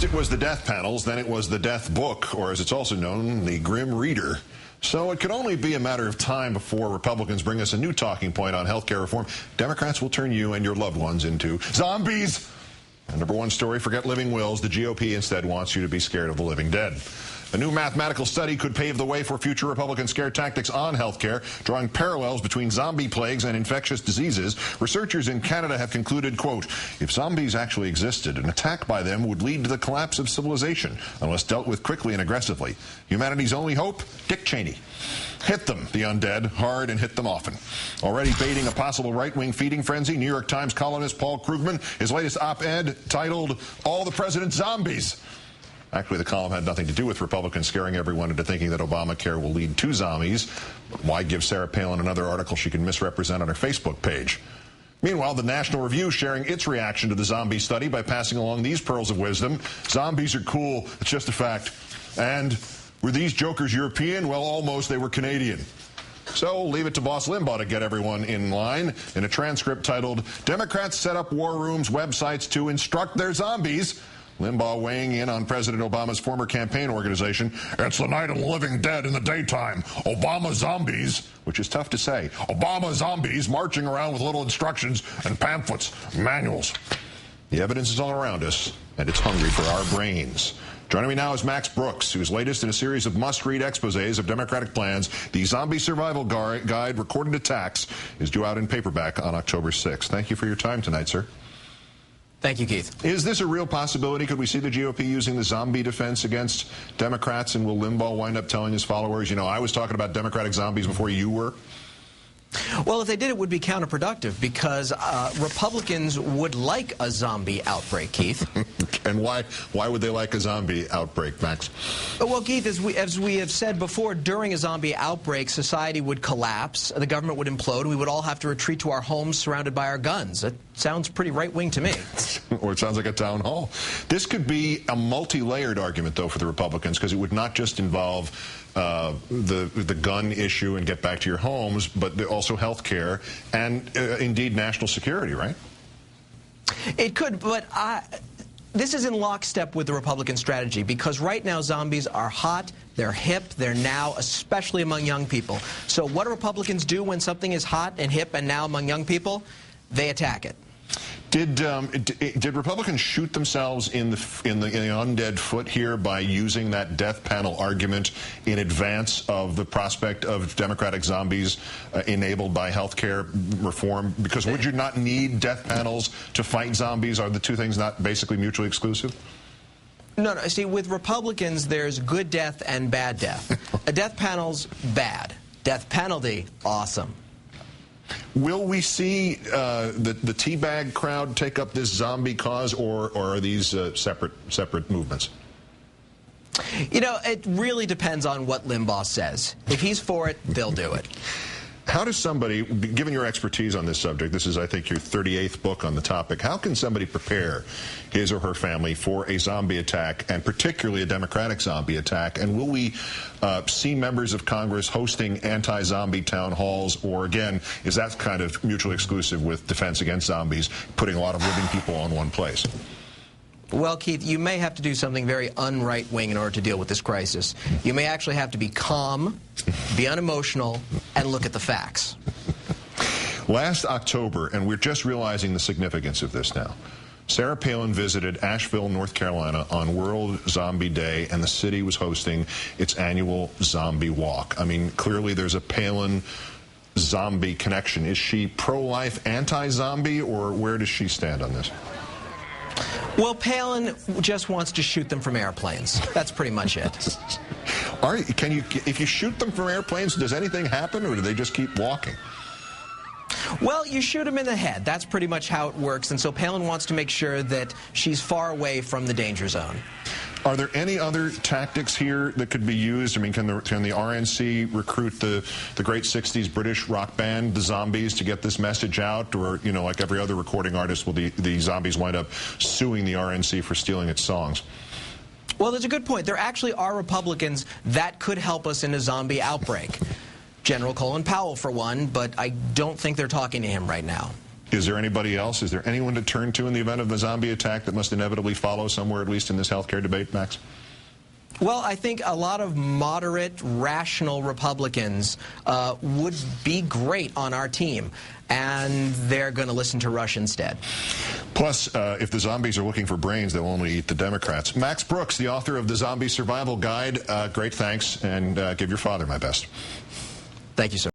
First it was the death panels, then it was the death book, or as it's also known, the Grim Reader. So it could only be a matter of time before Republicans bring us a new talking point on health care reform. Democrats will turn you and your loved ones into zombies. And number one story, forget living wills. The GOP instead wants you to be scared of the living dead. A new mathematical study could pave the way for future Republican scare tactics on health care, drawing parallels between zombie plagues and infectious diseases. Researchers in Canada have concluded, quote, if zombies actually existed, an attack by them would lead to the collapse of civilization, unless dealt with quickly and aggressively. Humanity's only hope? Dick Cheney. Hit them, the undead, hard and hit them often. Already baiting a possible right-wing feeding frenzy, New York Times columnist Paul Krugman, his latest op-ed titled, All the President's Zombies. Actually, the column had nothing to do with Republicans scaring everyone into thinking that Obamacare will lead to zombies. Why give Sarah Palin another article she can misrepresent on her Facebook page? Meanwhile, the National Review sharing its reaction to the zombie study by passing along these pearls of wisdom. Zombies are cool. It's just a fact. And were these jokers European? Well, almost. They were Canadian. So leave it to Boss Limbaugh to get everyone in line. In a transcript titled, Democrats set up war rooms, websites to instruct their zombies. Limbaugh weighing in on President Obama's former campaign organization. It's the night of the living dead in the daytime. Obama zombies, which is tough to say. Obama zombies marching around with little instructions and pamphlets, manuals. The evidence is all around us, and it's hungry for our brains. Joining me now is Max Brooks, who's latest in a series of must-read exposés of Democratic plans. The Zombie Survival Guide, Recorded Attacks, is due out in paperback on October 6th. Thank you for your time tonight, sir. Thank you, Keith. Is this a real possibility? Could we see the GOP using the zombie defense against Democrats? And will Limbaugh wind up telling his followers, you know, I was talking about Democratic zombies before you were? Well, if they did, it would be counterproductive because Republicans would like a zombie outbreak, Keith. And why would they like a zombie outbreak, Max? Well, Keith, as we have said before, during a zombie outbreak, society would collapse, the government would implode, we would all have to retreat to our homes surrounded by our guns. It sounds pretty right-wing to me. Or it sounds like a town hall. This could be a multi-layered argument, though, for the Republicans, because it would not just involve the gun issue and get back to your homes, but also health care and indeed national security, right? It could, but this is in lockstep with the Republican strategy because right now zombies are hot, they're hip, they're now, especially among young people. So what do Republicans do when something is hot and hip and now among young people? They attack it. Did Republicans shoot themselves in the undead foot here by using that death panel argument in advance of the prospect of Democratic zombies enabled by health care reform? Because would you not need death panels to fight zombies? Are the two things not basically mutually exclusive? No. See, with Republicans, there's good death and bad death. A death panel's bad. Death penalty, awesome. Will we see the teabag crowd take up this zombie cause, or are these separate movements? You know, it really depends on what Limbaugh says. If he's for it, they'll do it. How does somebody, given your expertise on this subject, this is, I think, your 38th book on the topic, how can somebody prepare his or her family for a zombie attack, and particularly a Democratic zombie attack? And will we see members of Congress hosting anti-zombie town halls, or, again, is that kind of mutually exclusive with Defense Against Zombies, putting a lot of living people on one place? Well, Keith, you may have to do something very un-right-wing in order to deal with this crisis. You may actually have to be calm, be unemotional, and look at the facts. Last October, and we're just realizing the significance of this now, Sarah Palin visited Asheville, North Carolina on World Zombie Day, and the city was hosting its annual zombie walk. I mean, clearly there's a Palin zombie connection. Is she pro-life, anti-zombie, or where does she stand on this? Well, Palin just wants to shoot them from airplanes. That's pretty much it. If you shoot them from airplanes, does anything happen, or do they just keep walking? Well, you shoot them in the head. That's pretty much how it works. And so Palin wants to make sure that she's far away from the danger zone. Are there any other tactics here that could be used? I mean, can the RNC recruit the great 60s British rock band, the Zombies, to get this message out? Or, you know, like every other recording artist, will the Zombies wind up suing the RNC for stealing its songs? Well, there's a good point. There actually are Republicans that could help us in a zombie outbreak. General Colin Powell, for one, but I don't think they're talking to him right now. Is there anybody else? Is there anyone to turn to in the event of a zombie attack that must inevitably follow somewhere, at least in this healthcare debate, Max? Well, I think a lot of moderate, rational Republicans would be great on our team, and they're going to listen to Rush instead. Plus, if the zombies are looking for brains, they'll only eat the Democrats. Max Brooks, the author of the Zombie Survival Guide, great thanks, and give your father my best. Thank you, sir.